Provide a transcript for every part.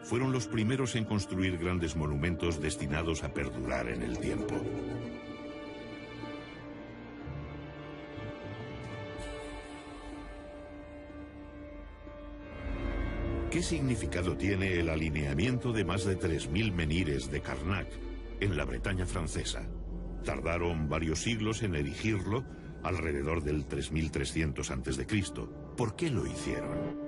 fueron los primeros en construir grandes monumentos destinados a perdurar en el tiempo. ¿Qué significado tiene el alineamiento de más de 3000 menhires de Karnak en la Bretaña francesa? Tardaron varios siglos en erigirlo, alrededor del 3300 a.C. ¿Por qué lo hicieron?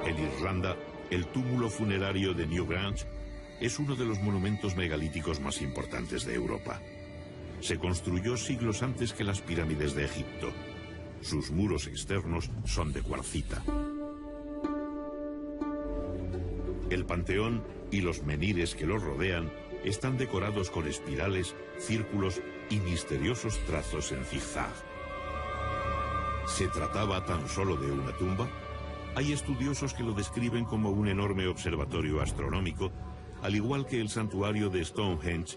En Irlanda, el túmulo funerario de Newgrange es uno de los monumentos megalíticos más importantes de Europa. Se construyó siglos antes que las pirámides de Egipto. Sus muros externos son de cuarcita. El panteón y los menhires que lo rodean están decorados con espirales, círculos y misteriosos trazos en zigzag. ¿Se trataba tan solo de una tumba? Hay estudiosos que lo describen como un enorme observatorio astronómico, al igual que el santuario de Stonehenge,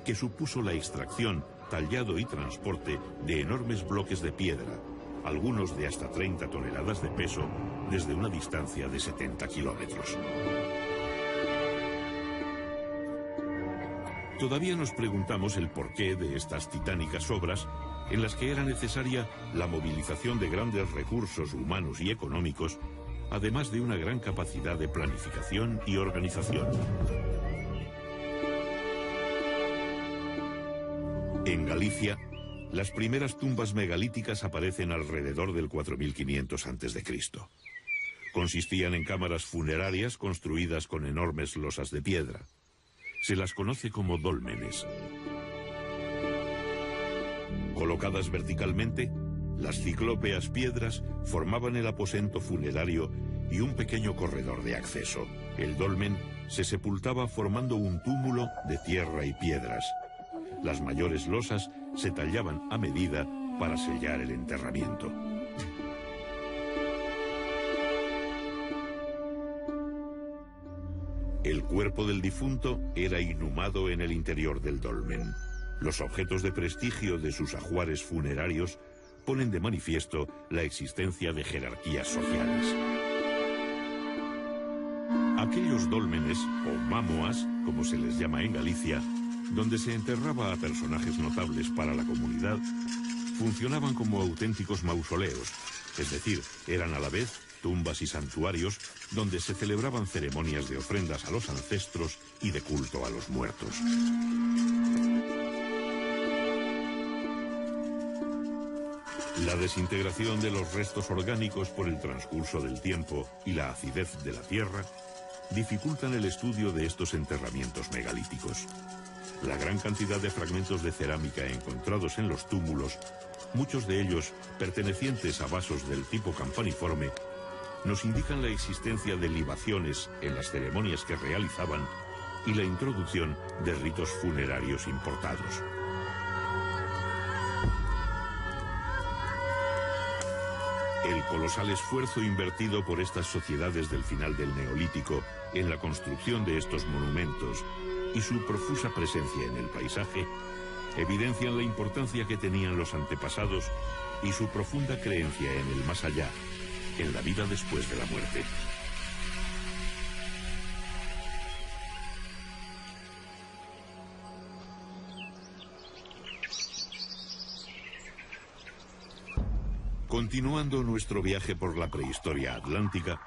que supuso la extracción, tallado y transporte de enormes bloques de piedra, algunos de hasta 30 toneladas de peso, desde una distancia de 70 kilómetros. Todavía nos preguntamos el porqué de estas titánicas obras, en las que era necesaria la movilización de grandes recursos humanos y económicos, además de una gran capacidad de planificación y organización. En Galicia, las primeras tumbas megalíticas aparecen alrededor del 4500 a.C. Consistían en cámaras funerarias construidas con enormes losas de piedra. Se las conoce como dólmenes. Colocadas verticalmente, las ciclópeas piedras formaban el aposento funerario y un pequeño corredor de acceso. El dolmen se sepultaba formando un túmulo de tierra y piedras. Las mayores losas se tallaban a medida para sellar el enterramiento. El cuerpo del difunto era inhumado en el interior del dolmen. Los objetos de prestigio de sus ajuares funerarios ponen de manifiesto la existencia de jerarquías sociales. Aquellos dólmenes, o mámoas, como se les llama en Galicia, donde se enterraba a personajes notables para la comunidad, funcionaban como auténticos mausoleos, es decir, eran a la vez tumbas y santuarios donde se celebraban ceremonias de ofrendas a los ancestros y de culto a los muertos. La desintegración de los restos orgánicos por el transcurso del tiempo y la acidez de la tierra dificultan el estudio de estos enterramientos megalíticos. La gran cantidad de fragmentos de cerámica encontrados en los túmulos, muchos de ellos pertenecientes a vasos del tipo campaniforme, nos indican la existencia de libaciones en las ceremonias que realizaban y la introducción de ritos funerarios importados. El colosal esfuerzo invertido por estas sociedades del final del Neolítico en la construcción de estos monumentos y su profusa presencia en el paisaje evidencian la importancia que tenían los antepasados y su profunda creencia en el más allá, en la vida después de la muerte. Continuando nuestro viaje por la prehistoria atlántica,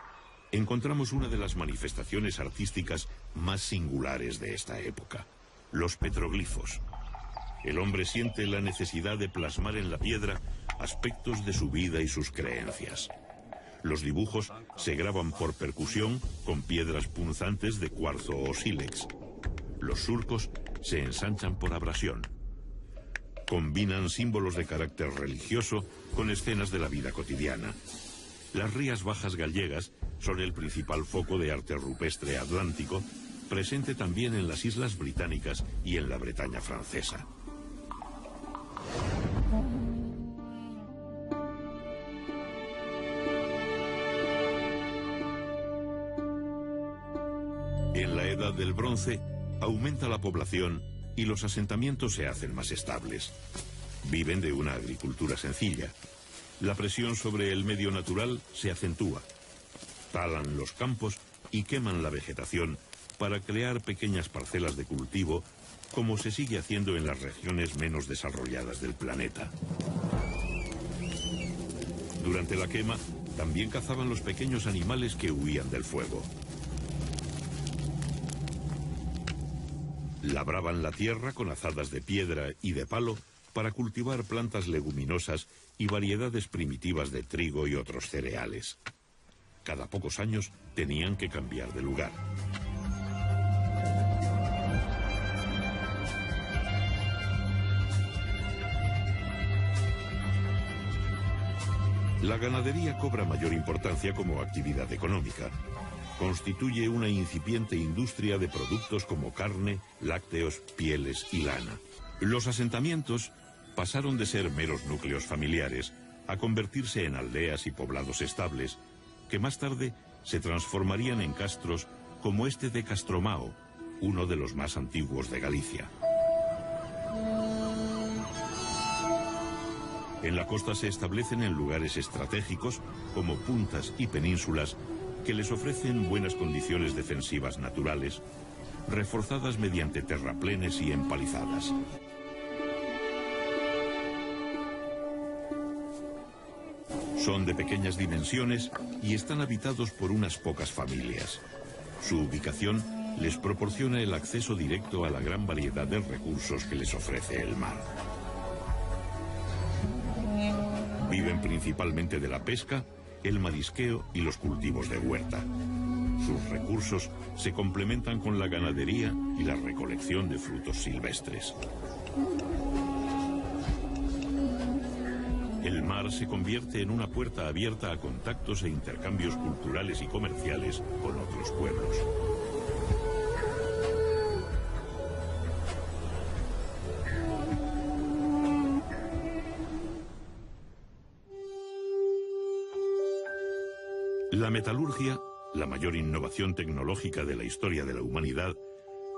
encontramos una de las manifestaciones artísticas más singulares de esta época, los petroglifos. El hombre siente la necesidad de plasmar en la piedra aspectos de su vida y sus creencias. Los dibujos se graban por percusión con piedras punzantes de cuarzo o sílex. Los surcos se ensanchan por abrasión. Combinan símbolos de carácter religioso con escenas de la vida cotidiana. Las Rías Bajas gallegas son el principal foco de arte rupestre atlántico, presente también en las Islas Británicas y en la Bretaña francesa. En la Edad del Bronce aumenta la población y los asentamientos se hacen más estables. Viven de una agricultura sencilla. La presión sobre el medio natural se acentúa. talan los campos y queman la vegetación para crear pequeñas parcelas de cultivo, como se sigue haciendo en las regiones menos desarrolladas del planeta. Durante la quema, también cazaban los pequeños animales que huían del fuego. Labraban la tierra con azadas de piedra y de palo para cultivar plantas leguminosas y variedades primitivas de trigo y otros cereales. Cada pocos años tenían que cambiar de lugar. La ganadería cobra mayor importancia como actividad económica. Constituye una incipiente industria de productos como carne, lácteos, pieles y lana. Los asentamientos pasaron de ser meros núcleos familiares a convertirse en aldeas y poblados estables, que más tarde se transformarían en castros como este de Castromao, uno de los más antiguos de Galicia. En la costa se establecen en lugares estratégicos como puntas y penínsulas que les ofrecen buenas condiciones defensivas naturales, reforzadas mediante terraplenes y empalizadas. Son de pequeñas dimensiones y están habitados por unas pocas familias. Su ubicación les proporciona el acceso directo a la gran variedad de recursos que les ofrece el mar. Viven principalmente de la pesca, el marisqueo y los cultivos de huerta. Sus recursos se complementan con la ganadería y la recolección de frutos silvestres. El mar se convierte en una puerta abierta a contactos e intercambios culturales y comerciales con otros pueblos. La metalurgia, la mayor innovación tecnológica de la historia de la humanidad,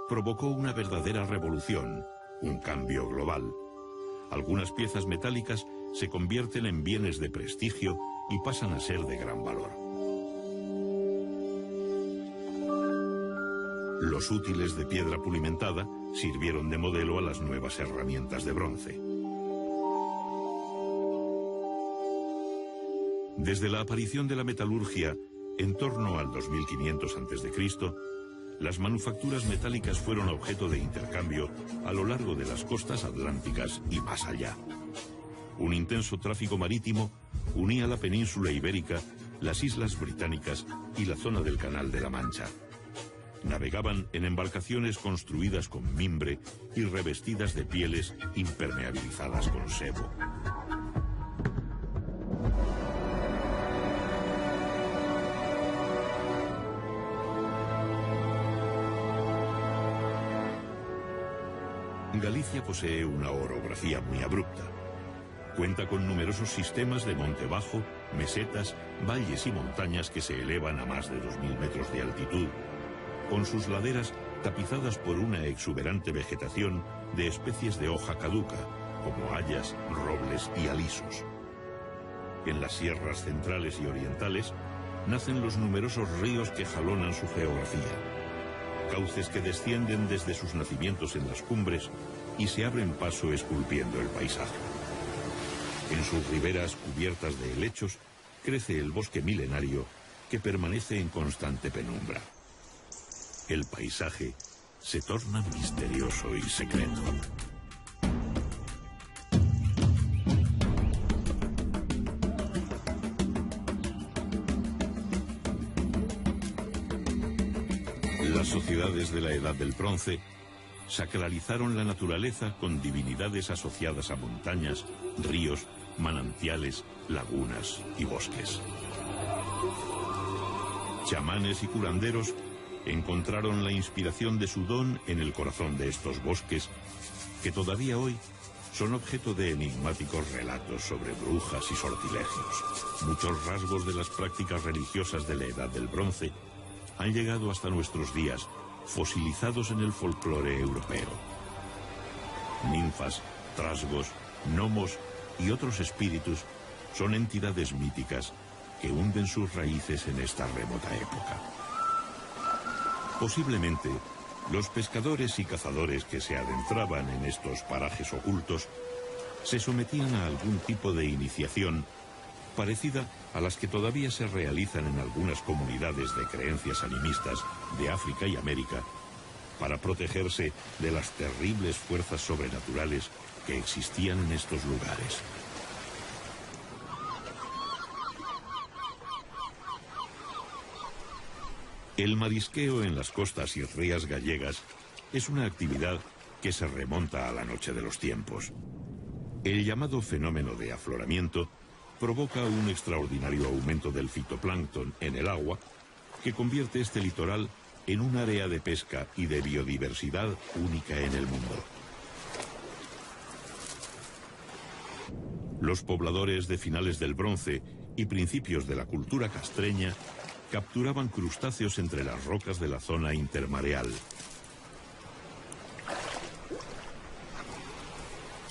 provocó una verdadera revolución, un cambio global. Algunas piezas metálicas se convierten en bienes de prestigio y pasan a ser de gran valor. Los útiles de piedra pulimentada sirvieron de modelo a las nuevas herramientas de bronce. Desde la aparición de la metalurgia, en torno al 2500 a.C., las manufacturas metálicas fueron objeto de intercambio a lo largo de las costas atlánticas y más allá. Un intenso tráfico marítimo unía la península ibérica, las islas británicas y la zona del Canal de la Mancha. Navegaban en embarcaciones construidas con mimbre y revestidas de pieles impermeabilizadas con sebo. Galicia posee una orografía muy abrupta. Cuenta con numerosos sistemas de monte bajo, mesetas, valles y montañas que se elevan a más de 2000 metros de altitud, con sus laderas tapizadas por una exuberante vegetación de especies de hoja caduca, como hayas, robles y alisos. En las sierras centrales y orientales nacen los numerosos ríos que jalonan su geografía. Cauces que descienden desde sus nacimientos en las cumbres y se abren paso esculpiendo el paisaje. En sus riberas cubiertas de helechos crece el bosque milenario que permanece en constante penumbra. El paisaje se torna misterioso y secreto. Las sociedades de la Edad del Bronce sacralizaron la naturaleza con divinidades asociadas a montañas, ríos, manantiales, lagunas y bosques. Chamanes y curanderos encontraron la inspiración de su don en el corazón de estos bosques, que todavía hoy son objeto de enigmáticos relatos sobre brujas y sortilegios. Muchos rasgos de las prácticas religiosas de la Edad del Bronce han llegado hasta nuestros días, fosilizados en el folclore europeo. Ninfas, trasgos, gnomos y otros espíritus son entidades míticas que hunden sus raíces en esta remota época. Posiblemente, los pescadores y cazadores que se adentraban en estos parajes ocultos se sometían a algún tipo de iniciación parecida a las que todavía se realizan en algunas comunidades de creencias animistas de África y América para protegerse de las terribles fuerzas sobrenaturales que existían en estos lugares. El marisqueo en las costas y rías gallegas es una actividad que se remonta a la noche de los tiempos. El llamado fenómeno de afloramiento provoca un extraordinario aumento del fitoplancton en el agua que convierte este litoral en un área de pesca y de biodiversidad única en el mundo. Los pobladores de finales del Bronce y principios de la cultura castreña capturaban crustáceos entre las rocas de la zona intermareal.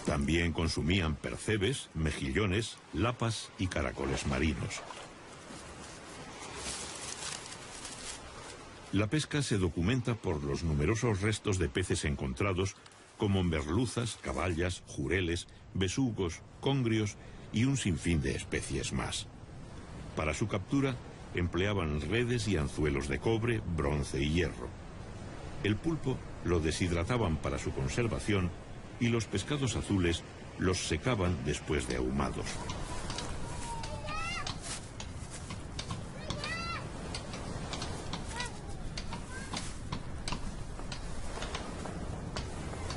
También consumían percebes, mejillones, lapas y caracoles marinos. La pesca se documenta por los numerosos restos de peces encontrados, como merluzas, caballas, jureles, besugos, congrios y un sinfín de especies más. Para su captura empleaban redes y anzuelos de cobre, bronce y hierro. El pulpo lo deshidrataban para su conservación y los pescados azules los secaban después de ahumados.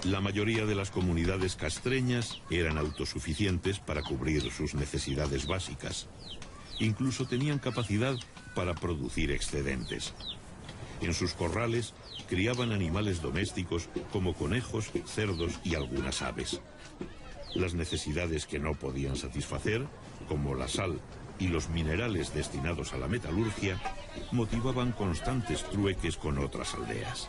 La mayoría de las comunidades castreñas eran autosuficientes para cubrir sus necesidades básicas. Incluso tenían capacidad para producir excedentes. En sus corrales criaban animales domésticos como conejos, cerdos y algunas aves. Las necesidades que no podían satisfacer, como la sal y los minerales destinados a la metalurgia, motivaban constantes trueques con otras aldeas.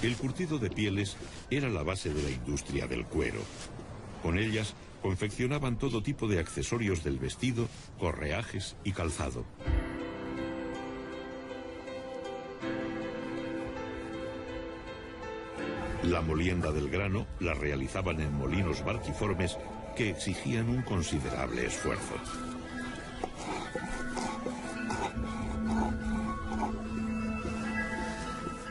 El curtido de pieles era la base de la industria del cuero. Con ellas confeccionaban todo tipo de accesorios del vestido, correajes y calzado. La molienda del grano la realizaban en molinos barquiformes que exigían un considerable esfuerzo.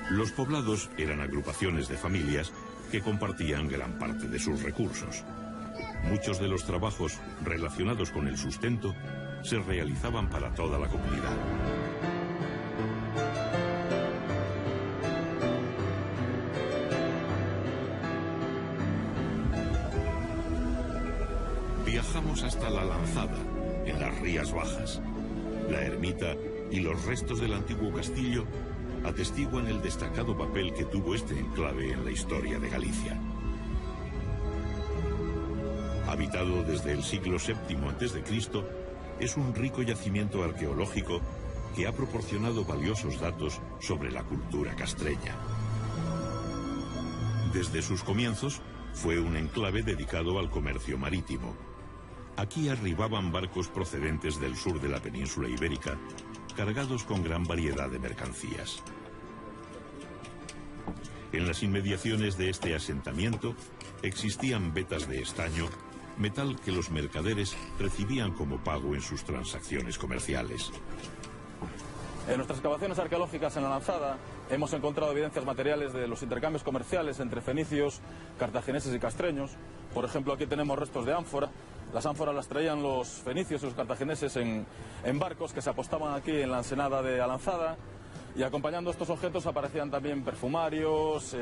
Los poblados eran agrupaciones de familias que compartían gran parte de sus recursos. Muchos de los trabajos relacionados con el sustento se realizaban para toda la comunidad. Viajamos hasta La Lanzada, en las Rías Bajas. La ermita y los restos del antiguo castillo atestiguan el destacado papel que tuvo este enclave en la historia de Galicia. Habitado desde el siglo VII a.C., es un rico yacimiento arqueológico que ha proporcionado valiosos datos sobre la cultura castreña. Desde sus comienzos, fue un enclave dedicado al comercio marítimo. Aquí arribaban barcos procedentes del sur de la península ibérica, cargados con gran variedad de mercancías. En las inmediaciones de este asentamiento existían vetas de estaño, metal que los mercaderes recibían como pago en sus transacciones comerciales. En nuestras excavaciones arqueológicas en La Lanzada hemos encontrado evidencias materiales de los intercambios comerciales entre fenicios, cartagineses y castreños. Por ejemplo, aquí tenemos restos de ánfora. Las ánforas las traían los fenicios y los cartagineses en barcos que se apostaban aquí en la ensenada de Alanzada, y acompañando estos objetos aparecían también perfumarios,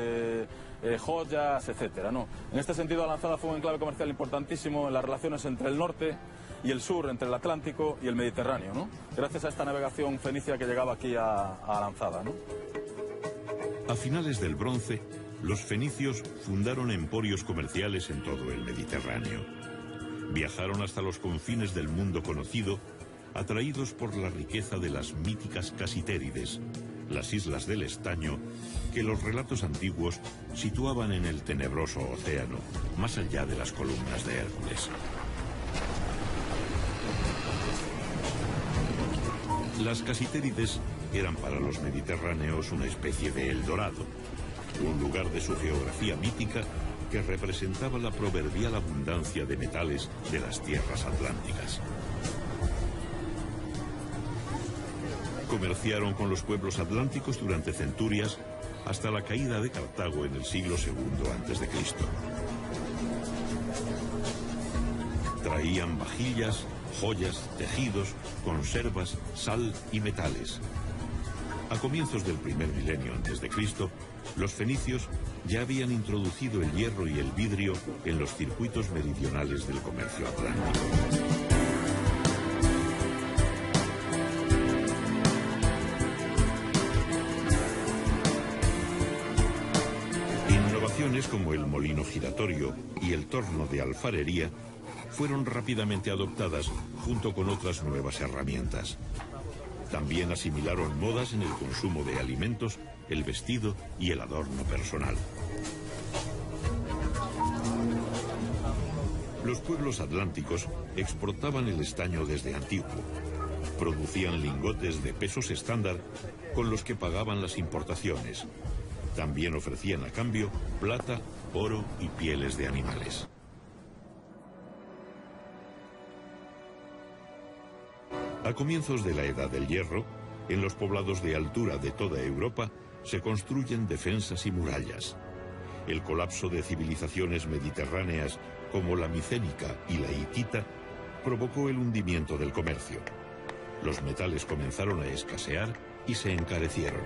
joyas, etcétera, ¿no? En este sentido, Alanzada fue un enclave comercial importantísimo en las relaciones entre el norte y el sur, entre el Atlántico y el Mediterráneo, ¿no? Gracias a esta navegación fenicia que llegaba aquí a Alanzada, ¿no? A finales del Bronce, los fenicios fundaron emporios comerciales en todo el Mediterráneo. Viajaron hasta los confines del mundo conocido, atraídos por la riqueza de las míticas Casitérides, las islas del estaño, que los relatos antiguos situaban en el tenebroso océano, más allá de las columnas de Hércules. Las casitérides eran para los mediterráneos una especie de Eldorado, un lugar de su geografía mítica que representaba la proverbial abundancia de metales de las tierras atlánticas. Comerciaron con los pueblos atlánticos durante centurias hasta la caída de Cartago en el siglo II a.C. Traían vajillas, joyas, tejidos, conservas, sal y metales. A comienzos del primer milenio a.C., los fenicios ya habían introducido el hierro y el vidrio en los circuitos meridionales del comercio atlántico. Innovaciones como el molino giratorio y el torno de alfarería fueron rápidamente adoptadas junto con otras nuevas herramientas. También asimilaron modas en el consumo de alimentos, el vestido y el adorno personal. Los pueblos atlánticos exportaban el estaño desde Antiguo. Producían lingotes de pesos estándar con los que pagaban las importaciones. También ofrecían a cambio plata, oro y pieles de animales. A comienzos de la Edad del Hierro, en los poblados de altura de toda Europa se construyen defensas y murallas. El colapso de civilizaciones mediterráneas como la micénica y la hitita provocó el hundimiento del comercio. Los metales comenzaron a escasear y se encarecieron.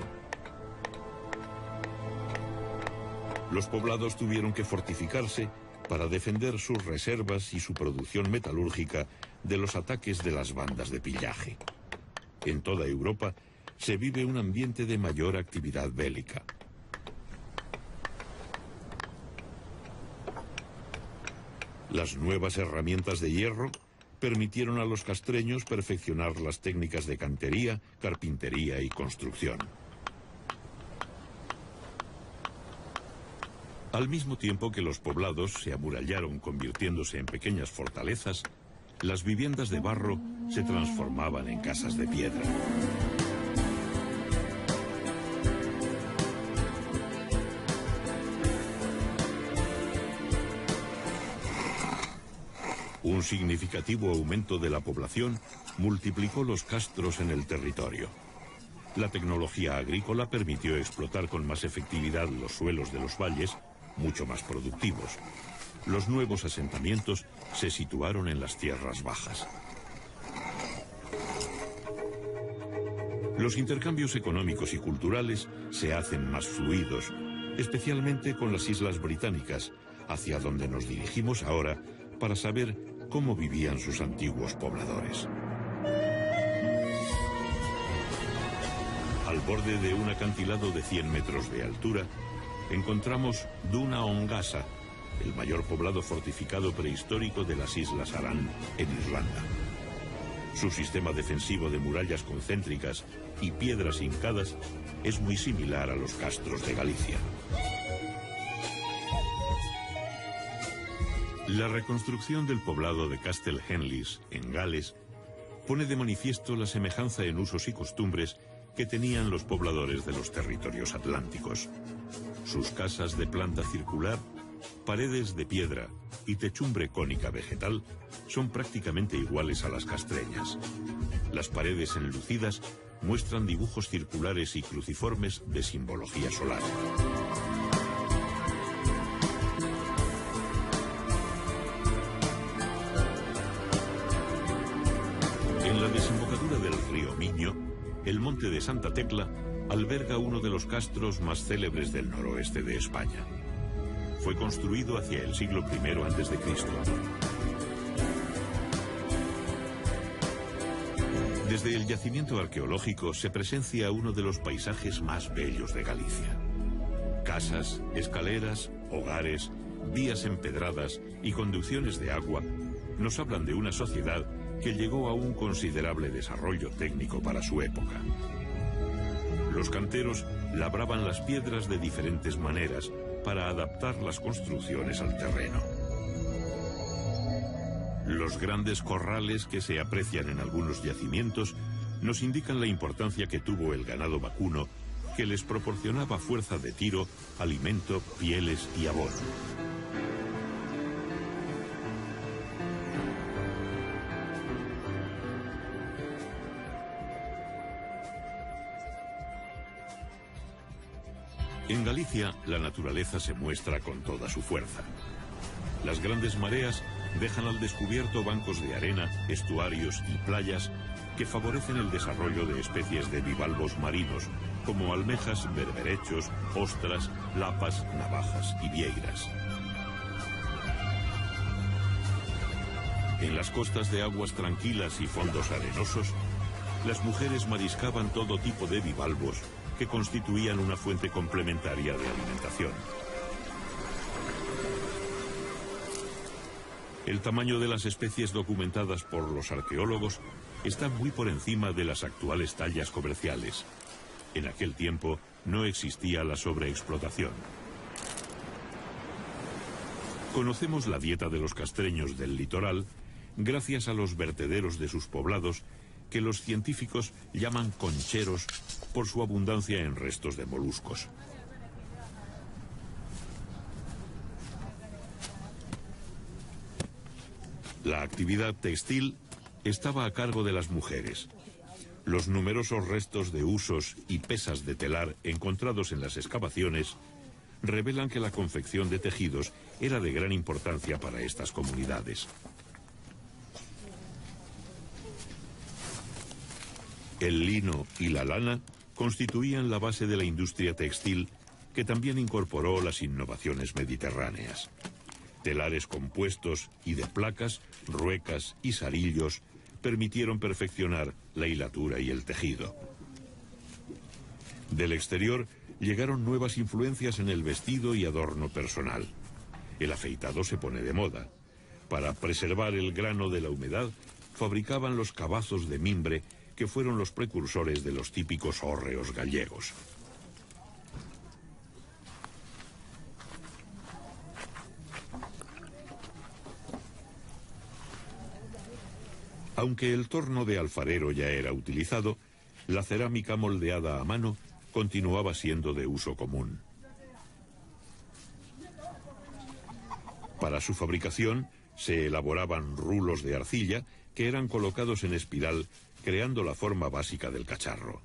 Los poblados tuvieron que fortificarse para defender sus reservas y su producción metalúrgica de los ataques de las bandas de pillaje. En toda Europa se vive un ambiente de mayor actividad bélica. Las nuevas herramientas de hierro permitieron a los castreños perfeccionar las técnicas de cantería, carpintería y construcción. Al mismo tiempo que los poblados se amurallaron convirtiéndose en pequeñas fortalezas, las viviendas de barro se transformaban en casas de piedra. Un significativo aumento de la población multiplicó los castros en el territorio. La tecnología agrícola permitió explotar con más efectividad los suelos de los valles, mucho más productivos. Los nuevos asentamientos se situaron en las tierras bajas. Los intercambios económicos y culturales se hacen más fluidos, especialmente con las islas británicas, hacia donde nos dirigimos ahora para saber cómo vivían sus antiguos pobladores. Al borde de un acantilado de 100 metros de altura, encontramos Duna Ongasa, el mayor poblado fortificado prehistórico de las Islas Aran, en Irlanda. Su sistema defensivo de murallas concéntricas y piedras hincadas es muy similar a los castros de Galicia. La reconstrucción del poblado de Castle Henleys, en Gales, pone de manifiesto la semejanza en usos y costumbres que tenían los pobladores de los territorios atlánticos. Sus casas de planta circular, paredes de piedra y techumbre cónica vegetal son prácticamente iguales a las castreñas. Las paredes enlucidas muestran dibujos circulares y cruciformes de simbología solar. En la desembocadura del río Miño, el monte de Santa Tecla alberga uno de los castros más célebres del noroeste de España. Fue construido hacia el siglo I a.C. Desde el yacimiento arqueológico se presencia uno de los paisajes más bellos de Galicia. Casas, escaleras, hogares, vías empedradas y conducciones de agua nos hablan de una sociedad que llegó a un considerable desarrollo técnico para su época. Los canteros labraban las piedras de diferentes maneras para adaptar las construcciones al terreno. Los grandes corrales que se aprecian en algunos yacimientos nos indican la importancia que tuvo el ganado vacuno, que les proporcionaba fuerza de tiro, alimento, pieles y abono. En Galicia, la naturaleza se muestra con toda su fuerza. Las grandes mareas dejan al descubierto bancos de arena, estuarios y playas que favorecen el desarrollo de especies de bivalvos marinos, como almejas, berberechos, ostras, lapas, navajas y vieiras. En las costas de aguas tranquilas y fondos arenosos, las mujeres mariscaban todo tipo de bivalvos que constituían una fuente complementaria de alimentación. El tamaño de las especies documentadas por los arqueólogos está muy por encima de las actuales tallas comerciales. En aquel tiempo no existía la sobreexplotación. Conocemos la dieta de los castreños del litoral gracias a los vertederos de sus poblados, que los científicos llaman concheros por su abundancia en restos de moluscos. La actividad textil estaba a cargo de las mujeres. Los numerosos restos de husos y pesas de telar encontrados en las excavaciones revelan que la confección de tejidos era de gran importancia para estas comunidades. El lino y la lana constituían la base de la industria textil, que también incorporó las innovaciones mediterráneas. Telares compuestos y de placas, ruecas y sarillos permitieron perfeccionar la hilatura y el tejido. Del exterior llegaron nuevas influencias en el vestido y adorno personal. El afeitado se pone de moda. Para preservar el grano de la humedad, fabricaban los cabazos de mimbre, que fueron los precursores de los típicos hórreos gallegos. Aunque el torno de alfarero ya era utilizado, la cerámica moldeada a mano continuaba siendo de uso común. Para su fabricación se elaboraban rulos de arcilla que eran colocados en espiral, creando la forma básica del cacharro.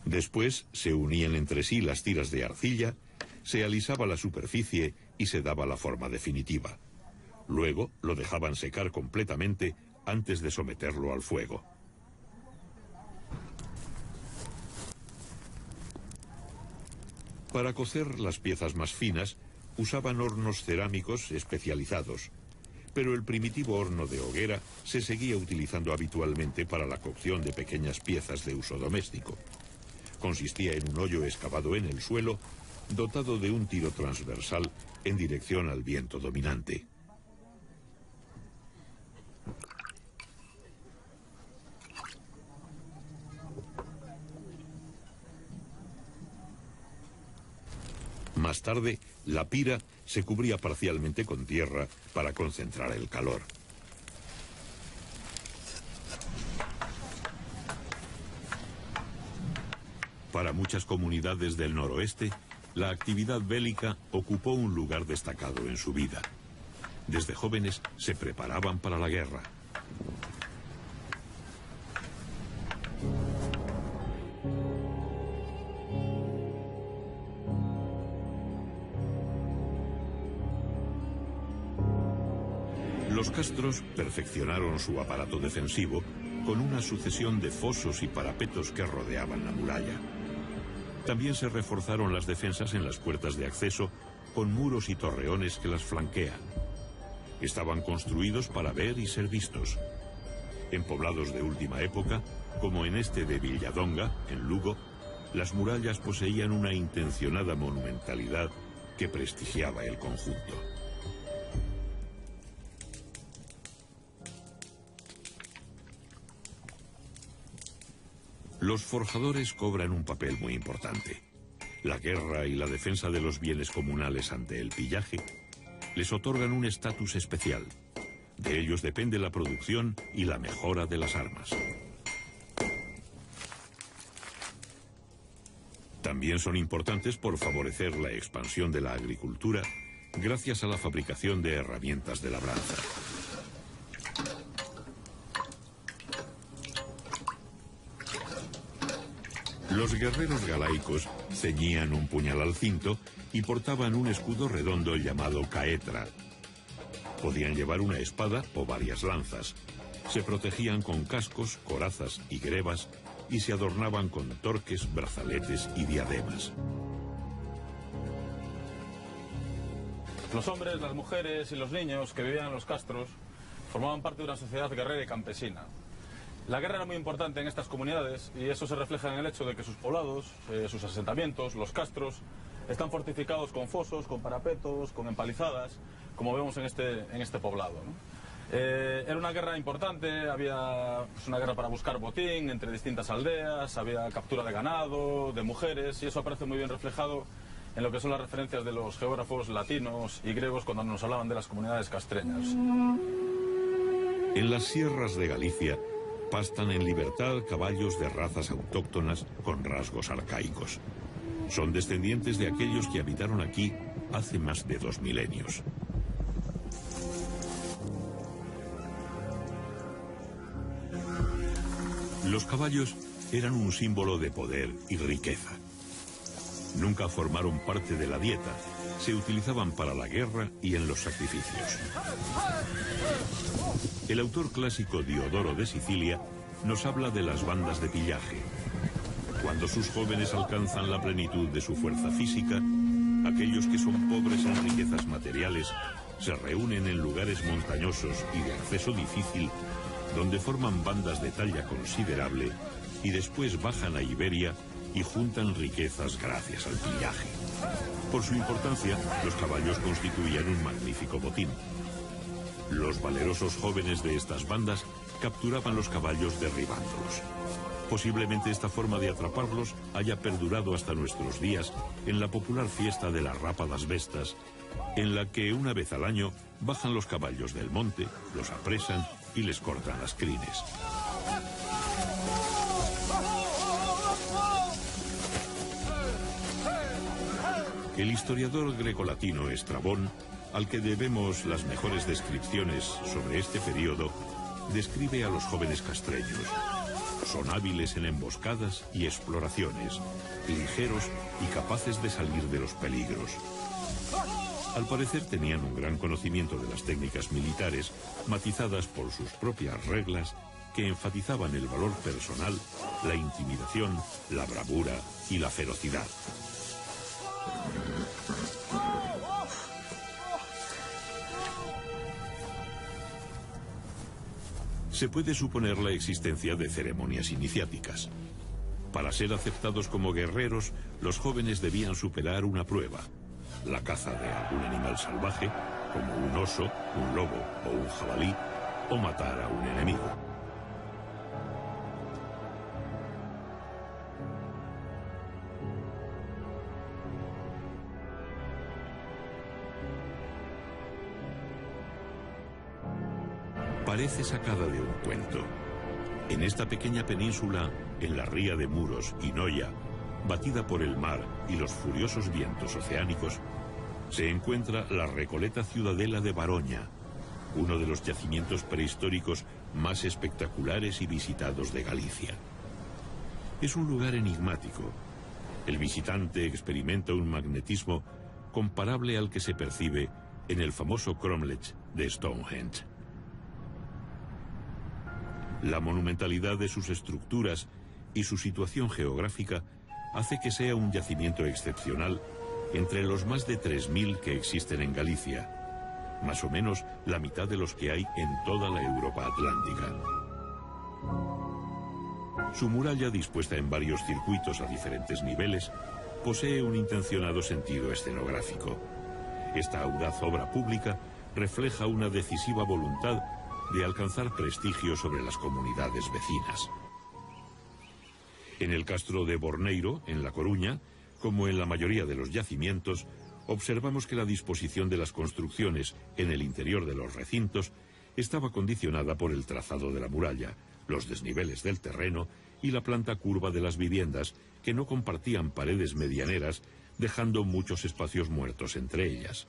Después se unían entre sí las tiras de arcilla, se alisaba la superficie y se daba la forma definitiva. Luego lo dejaban secar completamente antes de someterlo al fuego. Para cocer las piezas más finas, usaban hornos cerámicos especializados, pero el primitivo horno de hoguera se seguía utilizando habitualmente para la cocción de pequeñas piezas de uso doméstico. Consistía en un hoyo excavado en el suelo, dotado de un tiro transversal en dirección al viento dominante. Más tarde, la pira se cubría parcialmente con tierra para concentrar el calor. Para muchas comunidades del noroeste, la actividad bélica ocupó un lugar destacado en su vida. Desde jóvenes se preparaban para la guerra. Los castros perfeccionaron su aparato defensivo con una sucesión de fosos y parapetos que rodeaban la muralla. También se reforzaron las defensas en las puertas de acceso con muros y torreones que las flanquean. Estaban construidos para ver y ser vistos. En poblados de última época, como en este de Villadonga, en Lugo, las murallas poseían una intencionada monumentalidad que prestigiaba el conjunto. Los forjadores cobran un papel muy importante. la guerra y la defensa de los bienes comunales ante el pillaje les otorgan un estatus especial. De ellos depende la producción y la mejora de las armas. También son importantes por favorecer la expansión de la agricultura gracias a la fabricación de herramientas de labranza. Los guerreros galaicos ceñían un puñal al cinto y portaban un escudo redondo llamado caetra. Podían llevar una espada o varias lanzas. Se protegían con cascos, corazas y grebas y se adornaban con torques, brazaletes y diademas. Los hombres, las mujeres y los niños que vivían en los castros formaban parte de una sociedad guerrera y campesina. La guerra era muy importante en estas comunidades y eso se refleja en el hecho de que sus poblados, sus asentamientos, los castros, están fortificados con fosos, con parapetos, con empalizadas, como vemos en este poblado, ¿no? Era una guerra importante, había una guerra para buscar botín entre distintas aldeas, había captura de ganado, de mujeres, y eso aparece muy bien reflejado en lo que son las referencias de los geógrafos latinos y griegos cuando nos hablaban de las comunidades castreñas. En las sierras de Galicia pastan en libertad caballos de razas autóctonas con rasgos arcaicos. Son descendientes de aquellos que habitaron aquí hace más de 2 milenios. Los caballos eran un símbolo de poder y riqueza. Nunca formaron parte de la dieta, se utilizaban para la guerra y en los sacrificios. El autor clásico Diodoro de Sicilia nos habla de las bandas de pillaje. Cuando sus jóvenes alcanzan la plenitud de su fuerza física, aquellos que son pobres en riquezas materiales se reúnen en lugares montañosos y de acceso difícil, donde forman bandas de talla considerable y después bajan a Iberia y juntan riquezas gracias al pillaje. Por su importancia, los caballos constituían un magnífico botín. Los valerosos jóvenes de estas bandas capturaban los caballos derribándolos. Posiblemente esta forma de atraparlos haya perdurado hasta nuestros días en la popular fiesta de las rápadas vestas, en la que una vez al año bajan los caballos del monte, los apresan y les cortan las crines. El historiador grecolatino Estrabón, al que debemos las mejores descripciones sobre este periodo, describe a los jóvenes castreños. Son hábiles en emboscadas y exploraciones, ligeros y capaces de salir de los peligros. Al parecer tenían un gran conocimiento de las técnicas militares, matizadas por sus propias reglas, que enfatizaban el valor personal, la intimidación, la bravura y la ferocidad. Se puede suponer la existencia de ceremonias iniciáticas. Para ser aceptados como guerreros, los jóvenes debían superar una prueba: la caza de algún animal salvaje, como un oso, un lobo o un jabalí, o matar a un enemigo. Parece sacada de un cuento. En esta pequeña península, en la ría de Muros y Noia, batida por el mar y los furiosos vientos oceánicos, se encuentra la Recoleta Ciudadela de Baroña, uno de los yacimientos prehistóricos más espectaculares y visitados de Galicia. Es un lugar enigmático. El visitante experimenta un magnetismo comparable al que se percibe en el famoso cromlech de Stonehenge. La monumentalidad de sus estructuras y su situación geográfica hace que sea un yacimiento excepcional entre los más de 3.000 que existen en Galicia, más o menos la mitad de los que hay en toda la Europa atlántica. Su muralla, dispuesta en varios circuitos a diferentes niveles, posee un intencionado sentido escenográfico. Esta audaz obra pública refleja una decisiva voluntad de alcanzar prestigio sobre las comunidades vecinas. En el castro de Borneiro, en La Coruña, Como en la mayoría de los yacimientos, observamos que la disposición de las construcciones en el interior de los recintos estaba condicionada por el trazado de la muralla, los desniveles del terreno y la planta curva de las viviendas, que no compartían paredes medianeras, dejando muchos espacios muertos entre ellas.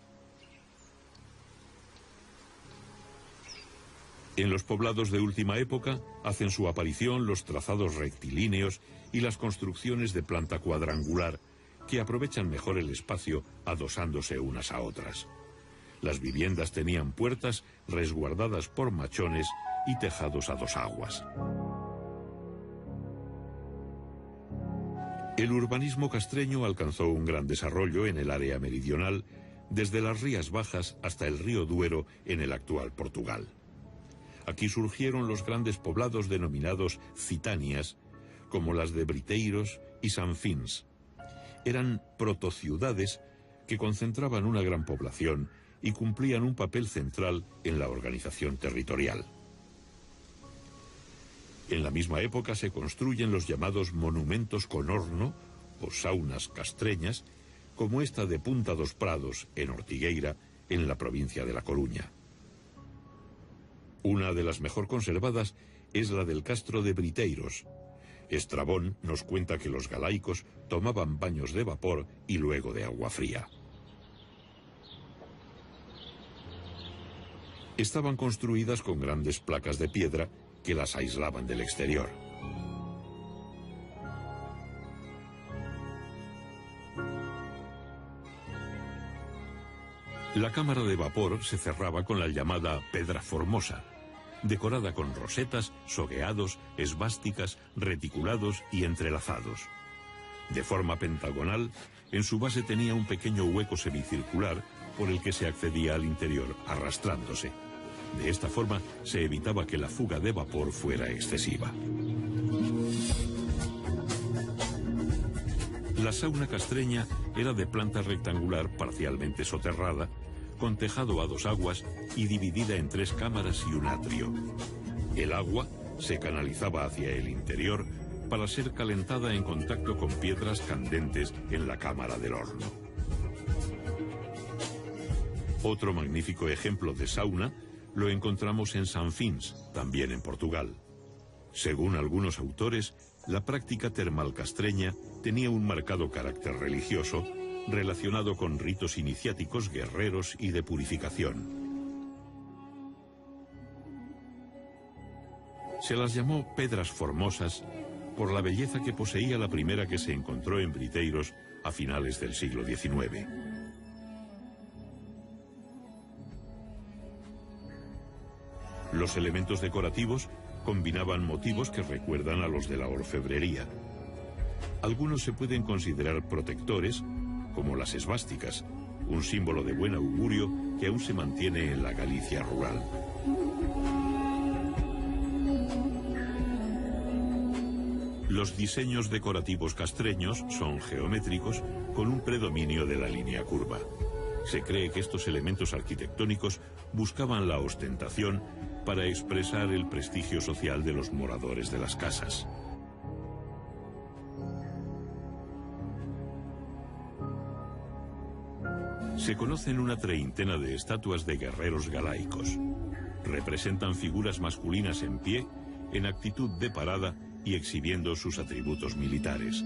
En los poblados de última época hacen su aparición los trazados rectilíneos y las construcciones de planta cuadrangular, que aprovechan mejor el espacio adosándose unas a otras. Las viviendas tenían puertas resguardadas por machones y tejados a dos aguas. El urbanismo castreño alcanzó un gran desarrollo en el área meridional, desde las Rías Bajas hasta el río Duero en el actual Portugal. Aquí surgieron los grandes poblados denominados citanias, como las de Briteiros y Sanfins. Eran protociudades que concentraban una gran población y cumplían un papel central en la organización territorial. En la misma época se construyen los llamados monumentos con horno o saunas castreñas, como esta de Punta dos Prados, en Ortigueira, en la provincia de La Coruña. Una de las mejor conservadas es la del castro de Briteiros. Estrabón nos cuenta que los galaicos tomaban baños de vapor y luego de agua fría. Estaban construidas con grandes placas de piedra que las aislaban del exterior. La cámara de vapor se cerraba con la llamada pedra formosa, decorada con rosetas, sogueados, esvásticas, reticulados y entrelazados. De forma pentagonal, en su base tenía un pequeño hueco semicircular por el que se accedía al interior arrastrándose. De esta forma se evitaba que la fuga de vapor fuera excesiva. La sauna castreña era de planta rectangular parcialmente soterrada, con tejado a dos aguas y dividida en tres cámaras y un atrio. El agua se canalizaba hacia el interior para ser calentada en contacto con piedras candentes en la cámara del horno. Otro magnífico ejemplo de sauna lo encontramos en Sanfins, también en Portugal. Según algunos autores, la práctica termal castreña tenía un marcado carácter religioso relacionado con ritos iniciáticos guerreros y de purificación. Se las llamó pedras formosas por la belleza que poseía la primera que se encontró en Briteiros a finales del siglo XIX. Los elementos decorativos combinaban motivos que recuerdan a los de la orfebrería. Algunos se pueden considerar protectores, como las esvásticas, un símbolo de buen augurio que aún se mantiene en la Galicia rural. Los diseños decorativos castreños son geométricos con un predominio de la línea curva. Se cree que estos elementos arquitectónicos buscaban la ostentación para expresar el prestigio social de los moradores de las casas. Se conocen una treintena de estatuas de guerreros galaicos. Representan figuras masculinas en pie, en actitud de parada y exhibiendo sus atributos militares.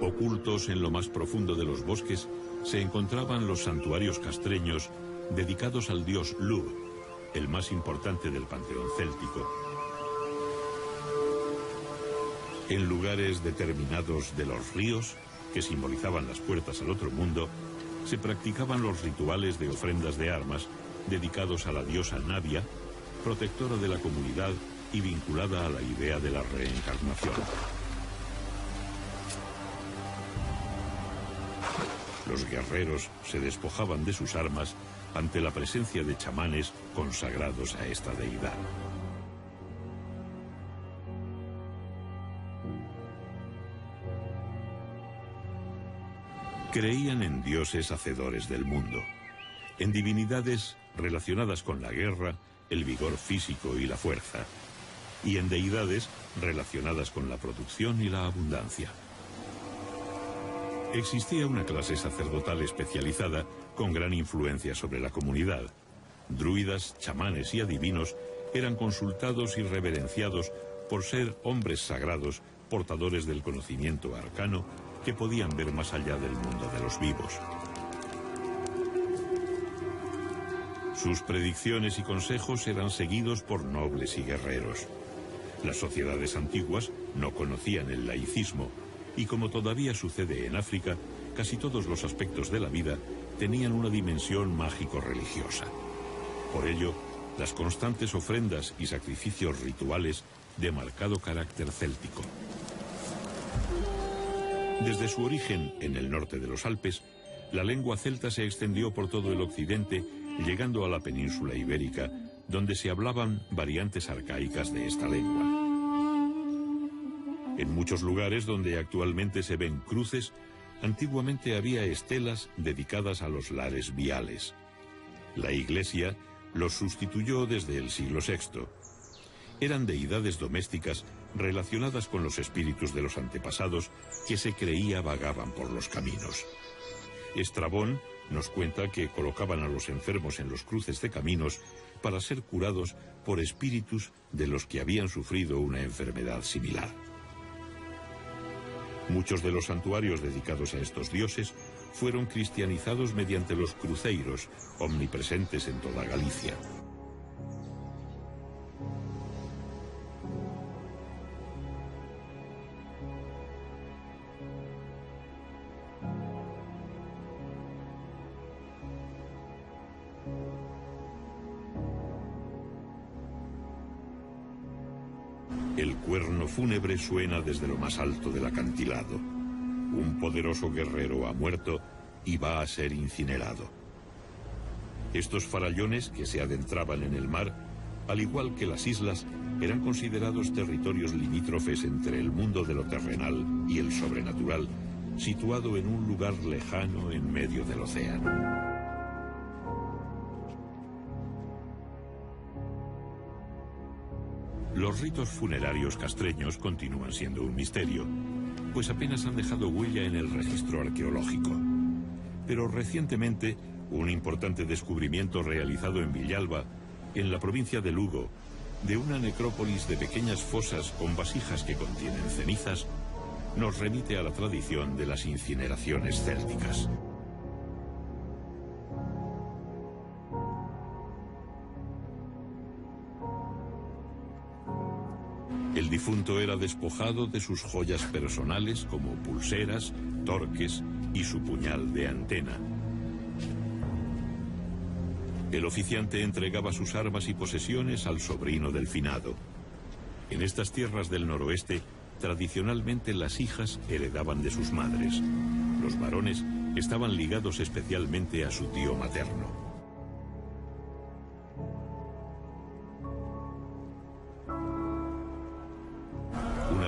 Ocultos en lo más profundo de los bosques se encontraban los santuarios castreños dedicados al dios Lugh, el más importante del panteón céltico. En lugares determinados de los ríos, que simbolizaban las puertas al otro mundo, se practicaban los rituales de ofrendas de armas dedicados a la diosa Nadia, protectora de la comunidad y vinculada a la idea de la reencarnación. Los guerreros se despojaban de sus armas ante la presencia de chamanes consagrados a esta deidad. Creían en dioses hacedores del mundo, en divinidades relacionadas con la guerra, el vigor físico y la fuerza, y en deidades relacionadas con la producción y la abundancia. Existía una clase sacerdotal especializada con gran influencia sobre la comunidad. Druidas, chamanes y adivinos eran consultados y reverenciados por ser hombres sagrados, portadores del conocimiento arcano, que podían ver más allá del mundo de los vivos. Sus predicciones y consejos eran seguidos por nobles y guerreros. Las sociedades antiguas no conocían el laicismo, y como todavía sucede en África, casi todos los aspectos de la vida tenían una dimensión mágico-religiosa. Por ello, las constantes ofrendas y sacrificios rituales de marcado carácter céltico. Desde su origen en el norte de los Alpes, la lengua celta se extendió por todo el occidente, llegando a la península ibérica, donde se hablaban variantes arcaicas de esta lengua. En muchos lugares donde actualmente se ven cruces, antiguamente había estelas dedicadas a los lares viales. La Iglesia los sustituyó desde el siglo VI. Eran deidades domésticas relacionadas con los espíritus de los antepasados que se creía vagaban por los caminos. Estrabón nos cuenta que colocaban a los enfermos en los cruces de caminos para ser curados por espíritus de los que habían sufrido una enfermedad similar. Muchos de los santuarios dedicados a estos dioses fueron cristianizados mediante los cruceiros, omnipresentes en toda Galicia. El cuerno fúnebre suena desde lo más alto del acantilado. Un poderoso guerrero ha muerto y va a ser incinerado. Estos farallones que se adentraban en el mar, al igual que las islas, eran considerados territorios limítrofes entre el mundo de lo terrenal y el sobrenatural, situado en un lugar lejano en medio del océano. Los ritos funerarios castreños continúan siendo un misterio, pues apenas han dejado huella en el registro arqueológico. Pero recientemente, un importante descubrimiento realizado en Villalba, en la provincia de Lugo, de una necrópolis de pequeñas fosas con vasijas que contienen cenizas, nos remite a la tradición de las incineraciones célticas. El difunto era despojado de sus joyas personales como pulseras, torques y su puñal de antena. El oficiante entregaba sus armas y posesiones al sobrino del finado. En estas tierras del noroeste, tradicionalmente las hijas heredaban de sus madres. Los varones estaban ligados especialmente a su tío materno.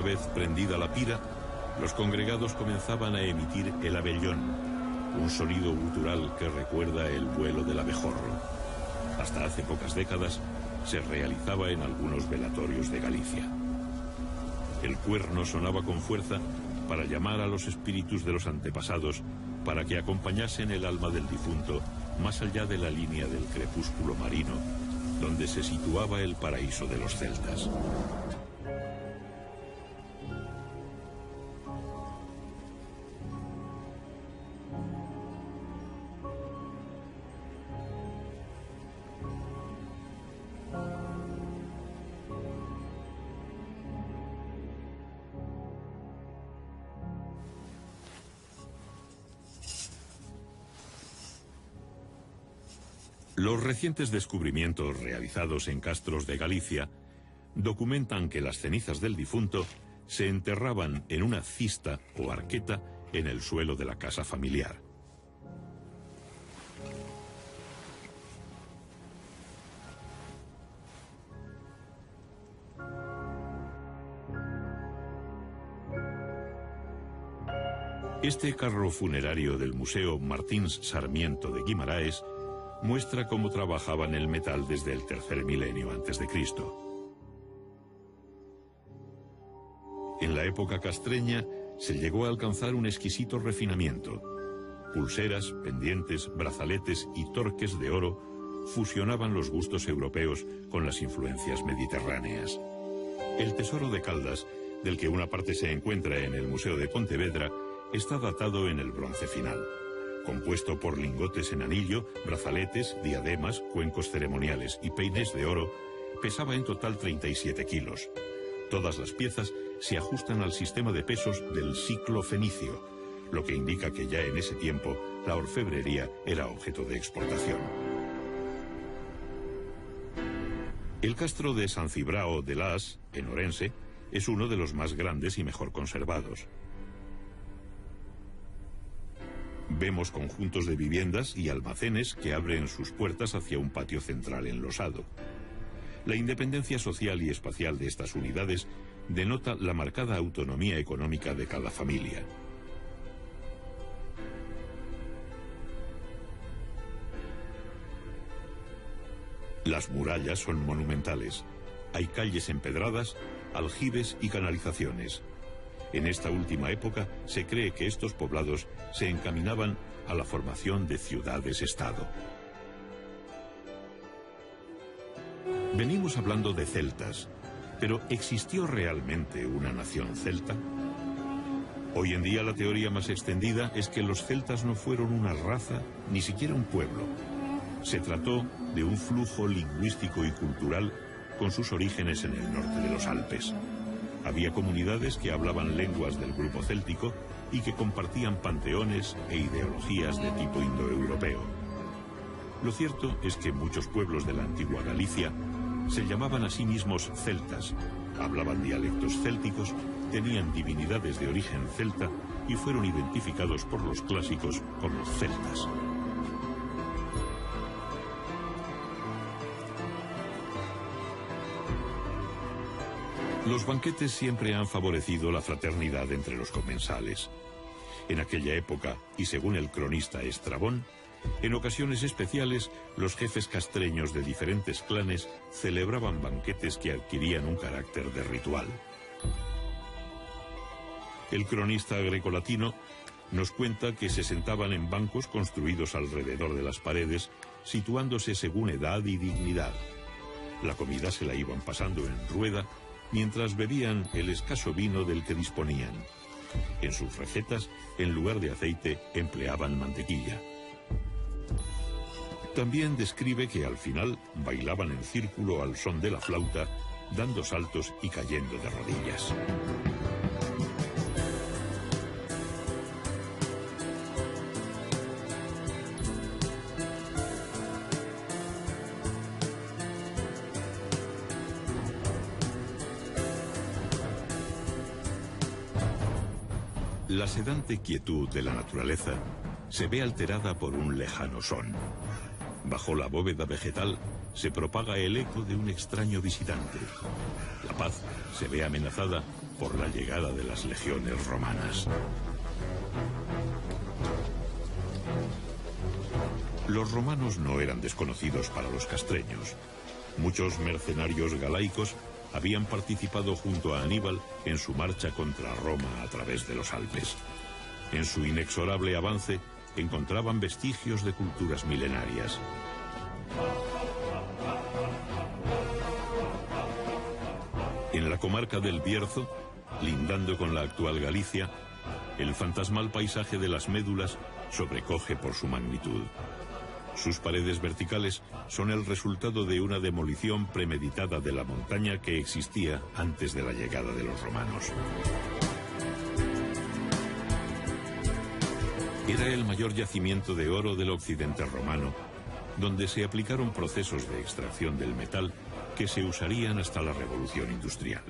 Una vez prendida la pira, los congregados comenzaban a emitir el abellón, un sonido gutural que recuerda el vuelo del abejorro. Hasta hace pocas décadas se realizaba en algunos velatorios de Galicia. El cuerno sonaba con fuerza para llamar a los espíritus de los antepasados para que acompañasen el alma del difunto más allá de la línea del crepúsculo marino, donde se situaba el paraíso de los celtas. Los recientes descubrimientos realizados en castros de Galicia documentan que las cenizas del difunto se enterraban en una cista o arqueta en el suelo de la casa familiar. Este carro funerario del Museo Martins Sarmiento de Guimaraes muestra cómo trabajaban el metal desde el tercer milenio antes de Cristo. En la época castreña se llegó a alcanzar un exquisito refinamiento. Pulseras, pendientes, brazaletes y torques de oro fusionaban los gustos europeos con las influencias mediterráneas. El tesoro de Caldas, del que una parte se encuentra en el Museo de Pontevedra, está datado en el bronce final. Compuesto por lingotes en anillo, brazaletes, diademas, cuencos ceremoniales y peines de oro, pesaba en total 37 kilos. Todas las piezas se ajustan al sistema de pesos del ciclo fenicio, lo que indica que ya en ese tiempo la orfebrería era objeto de exportación. El castro de San Cibrao de Las, en Orense, es uno de los más grandes y mejor conservados. Vemos conjuntos de viviendas y almacenes que abren sus puertas hacia un patio central enlosado. La independencia social y espacial de estas unidades denota la marcada autonomía económica de cada familia. Las murallas son monumentales. Hay calles empedradas, aljibes y canalizaciones. En esta última época se cree que estos poblados se encaminaban a la formación de ciudades-estado. Venimos hablando de celtas, pero ¿existió realmente una nación celta? Hoy en día la teoría más extendida es que los celtas no fueron una raza, ni siquiera un pueblo. Se trató de un flujo lingüístico y cultural con sus orígenes en el norte de los Alpes. Había comunidades que hablaban lenguas del grupo céltico y que compartían panteones e ideologías de tipo indoeuropeo. Lo cierto es que muchos pueblos de la antigua Galicia se llamaban a sí mismos celtas, hablaban dialectos célticos, tenían divinidades de origen celta y fueron identificados por los clásicos como celtas. Los banquetes siempre han favorecido la fraternidad entre los comensales. En aquella época, y según el cronista Estrabón, en ocasiones especiales, los jefes castreños de diferentes clanes celebraban banquetes que adquirían un carácter de ritual. El cronista grecolatino nos cuenta que se sentaban en bancos construidos alrededor de las paredes, situándose según edad y dignidad. La comida se la iban pasando en rueda, mientras bebían el escaso vino del que disponían. En sus recetas, en lugar de aceite, empleaban mantequilla. También describe que al final bailaban en círculo al son de la flauta, dando saltos y cayendo de rodillas. La sedante quietud de la naturaleza se ve alterada por un lejano son. Bajo la bóveda vegetal se propaga el eco de un extraño visitante. La paz se ve amenazada por la llegada de las legiones romanas. Los romanos no eran desconocidos para los castreños. Muchos mercenarios galaicos habían participado junto a Aníbal en su marcha contra Roma a través de los Alpes. En su inexorable avance encontraban vestigios de culturas milenarias. En la comarca del Bierzo, lindando con la actual Galicia, el fantasmal paisaje de las Médulas sobrecoge por su magnitud. Sus paredes verticales son el resultado de una demolición premeditada de la montaña que existía antes de la llegada de los romanos. Era el mayor yacimiento de oro del occidente romano, donde se aplicaron procesos de extracción del metal que se usarían hasta la Revolución Industrial.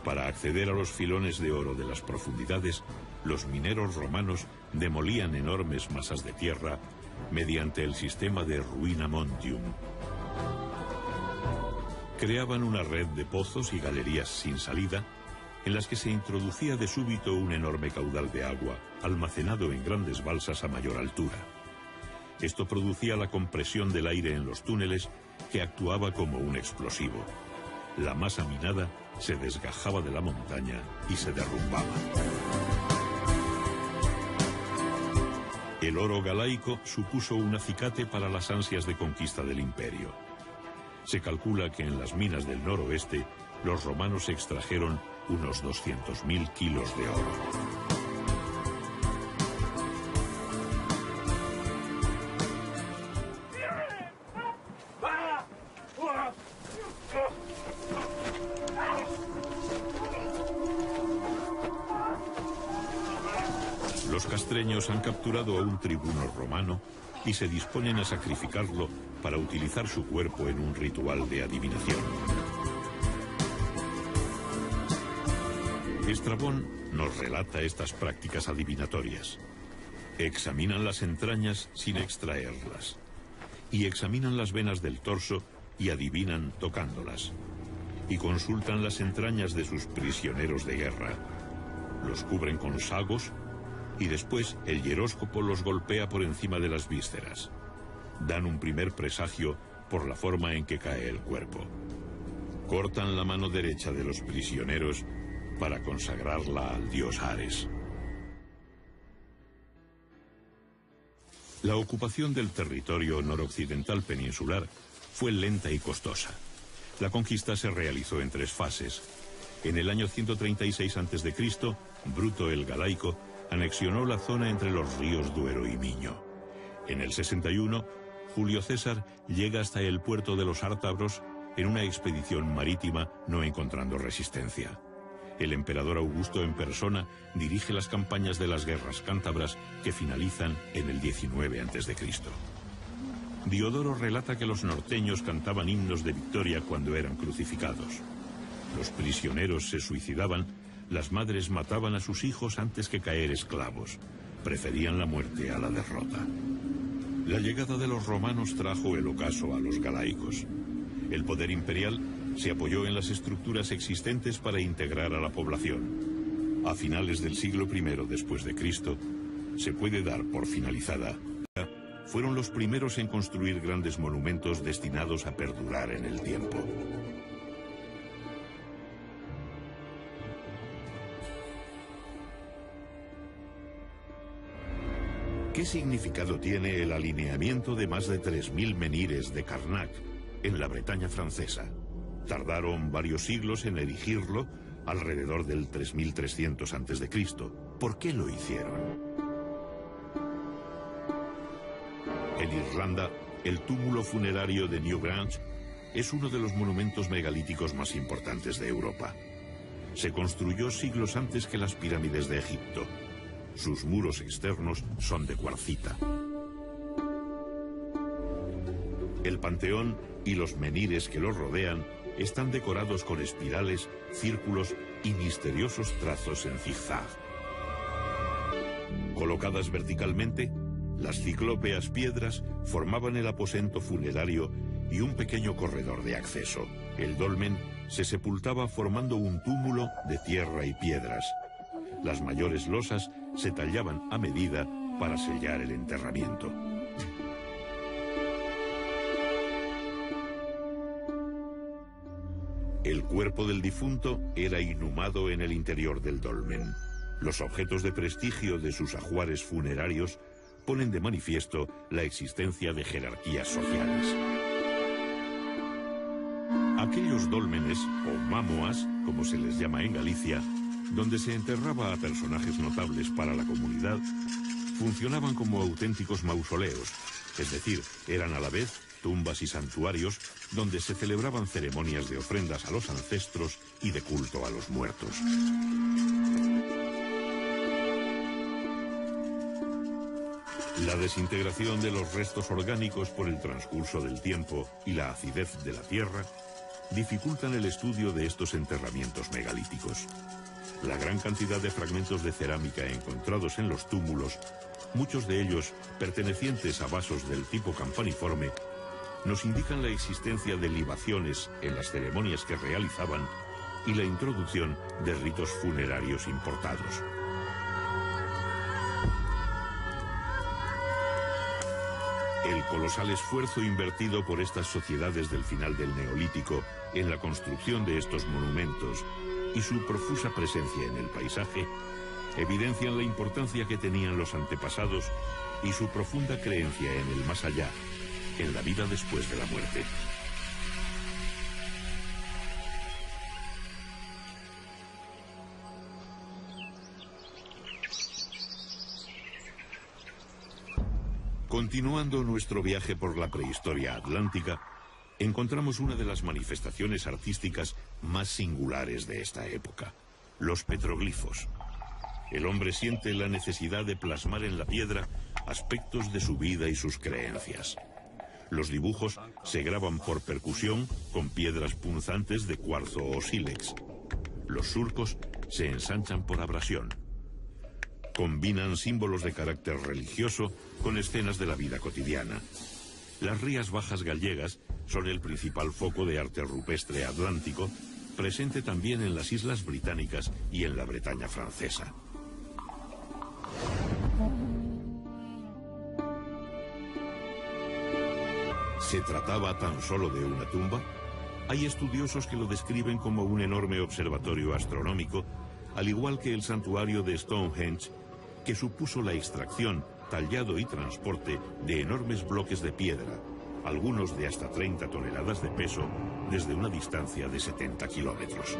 Para acceder a los filones de oro de las profundidades, los mineros romanos demolían enormes masas de tierra mediante el sistema de ruina montium. Creaban una red de pozos y galerías sin salida, en las que se introducía de súbito un enorme caudal de agua, almacenado en grandes balsas a mayor altura. Esto producía la compresión del aire en los túneles, que actuaba como un explosivo. La masa minada se desgajaba de la montaña y se derrumbaba. El oro galaico supuso un acicate para las ansias de conquista del imperio. Se calcula que en las minas del noroeste los romanos extrajeron unos 200.000 kilos de oro. Los castreños han capturado a un tribuno romano y se disponen a sacrificarlo para utilizar su cuerpo en un ritual de adivinación. Estrabón nos relata estas prácticas adivinatorias. Examinan las entrañas sin extraerlas, y examinan las venas del torso y adivinan tocándolas, y consultan las entrañas de sus prisioneros de guerra. Los cubren con sagos y después el hieróscopo los golpea por encima de las vísceras. Dan un primer presagio por la forma en que cae el cuerpo. Cortan la mano derecha de los prisioneros para consagrarla al dios Ares. La ocupación del territorio noroccidental peninsular fue lenta y costosa. La conquista se realizó en 3 fases. En el año 136 a.C., Bruto el Galaico anexionó la zona entre los ríos Duero y Miño. En el 61, Julio César llega hasta el puerto de los Ártabros en una expedición marítima, no encontrando resistencia. El emperador Augusto en persona dirige las campañas de las guerras cántabras que finalizan en el 19 a.C. Diodoro relata que los norteños cantaban himnos de victoria cuando eran crucificados. Los prisioneros se suicidaban, las madres mataban a sus hijos antes que caer esclavos. Preferían la muerte a la derrota. La llegada de los romanos trajo el ocaso a los galaicos. El poder imperial se apoyó en las estructuras existentes para integrar a la población. A finales del siglo I después de Cristo, se puede dar por finalizada. Fueron los primeros en construir grandes monumentos destinados a perdurar en el tiempo. ¿Qué significado tiene el alineamiento de más de 3.000 menhires de Karnak en la Bretaña francesa? Tardaron varios siglos en erigirlo, alrededor del 3300 a.C. ¿Por qué lo hicieron? En Irlanda, el túmulo funerario de Newgrange es uno de los monumentos megalíticos más importantes de Europa. Se construyó siglos antes que las pirámides de Egipto. Sus muros externos son de cuarcita. El panteón y los menhires que lo rodean están decorados con espirales, círculos y misteriosos trazos en zigzag. Colocadas verticalmente, las ciclópeas piedras formaban el aposento funerario y un pequeño corredor de acceso. El dolmen se sepultaba formando un túmulo de tierra y piedras. Las mayores losas se tallaban a medida para sellar el enterramiento. El cuerpo del difunto era inhumado en el interior del dolmen. Los objetos de prestigio de sus ajuares funerarios ponen de manifiesto la existencia de jerarquías sociales. Aquellos dólmenes, o mámoas, como se les llama en Galicia, donde se enterraba a personajes notables para la comunidad, funcionaban como auténticos mausoleos, es decir, eran a la vez tumbas y santuarios donde se celebraban ceremonias de ofrendas a los ancestros y de culto a los muertos. La desintegración de los restos orgánicos por el transcurso del tiempo y la acidez de la tierra dificultan el estudio de estos enterramientos megalíticos. La gran cantidad de fragmentos de cerámica encontrados en los túmulos, muchos de ellos pertenecientes a vasos del tipo campaniforme, nos indican la existencia de libaciones en las ceremonias que realizaban y la introducción de ritos funerarios importados. El colosal esfuerzo invertido por estas sociedades del final del Neolítico en la construcción de estos monumentos y su profusa presencia en el paisaje evidencian la importancia que tenían los antepasados y su profunda creencia en el más allá, en la vida después de la muerte. Continuando nuestro viaje por la prehistoria atlántica, encontramos una de las manifestaciones artísticas más singulares de esta época, los petroglifos. El hombre siente la necesidad de plasmar en la piedra aspectos de su vida y sus creencias. Los dibujos se graban por percusión con piedras punzantes de cuarzo o sílex. Los surcos se ensanchan por abrasión. Combinan símbolos de carácter religioso con escenas de la vida cotidiana. Las Rías Bajas gallegas son el principal foco de arte rupestre atlántico, presente también en las Islas Británicas y en la Bretaña francesa. ¿Se trataba tan solo de una tumba? Hay estudiosos que lo describen como un enorme observatorio astronómico, al igual que el santuario de Stonehenge, que supuso la extracción, tallado y transporte de enormes bloques de piedra, algunos de hasta 30 toneladas de peso, desde una distancia de 70 kilómetros.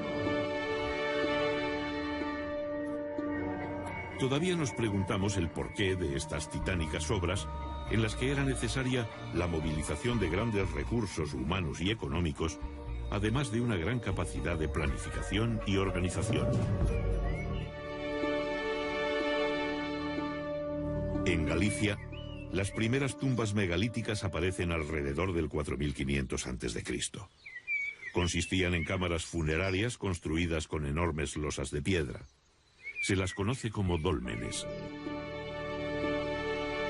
Todavía nos preguntamos el porqué de estas titánicas obras, en las que era necesaria la movilización de grandes recursos humanos y económicos, además de una gran capacidad de planificación y organización. En Galicia, las primeras tumbas megalíticas aparecen alrededor del 4500 a.C. Consistían en cámaras funerarias construidas con enormes losas de piedra. Se las conoce como dólmenes.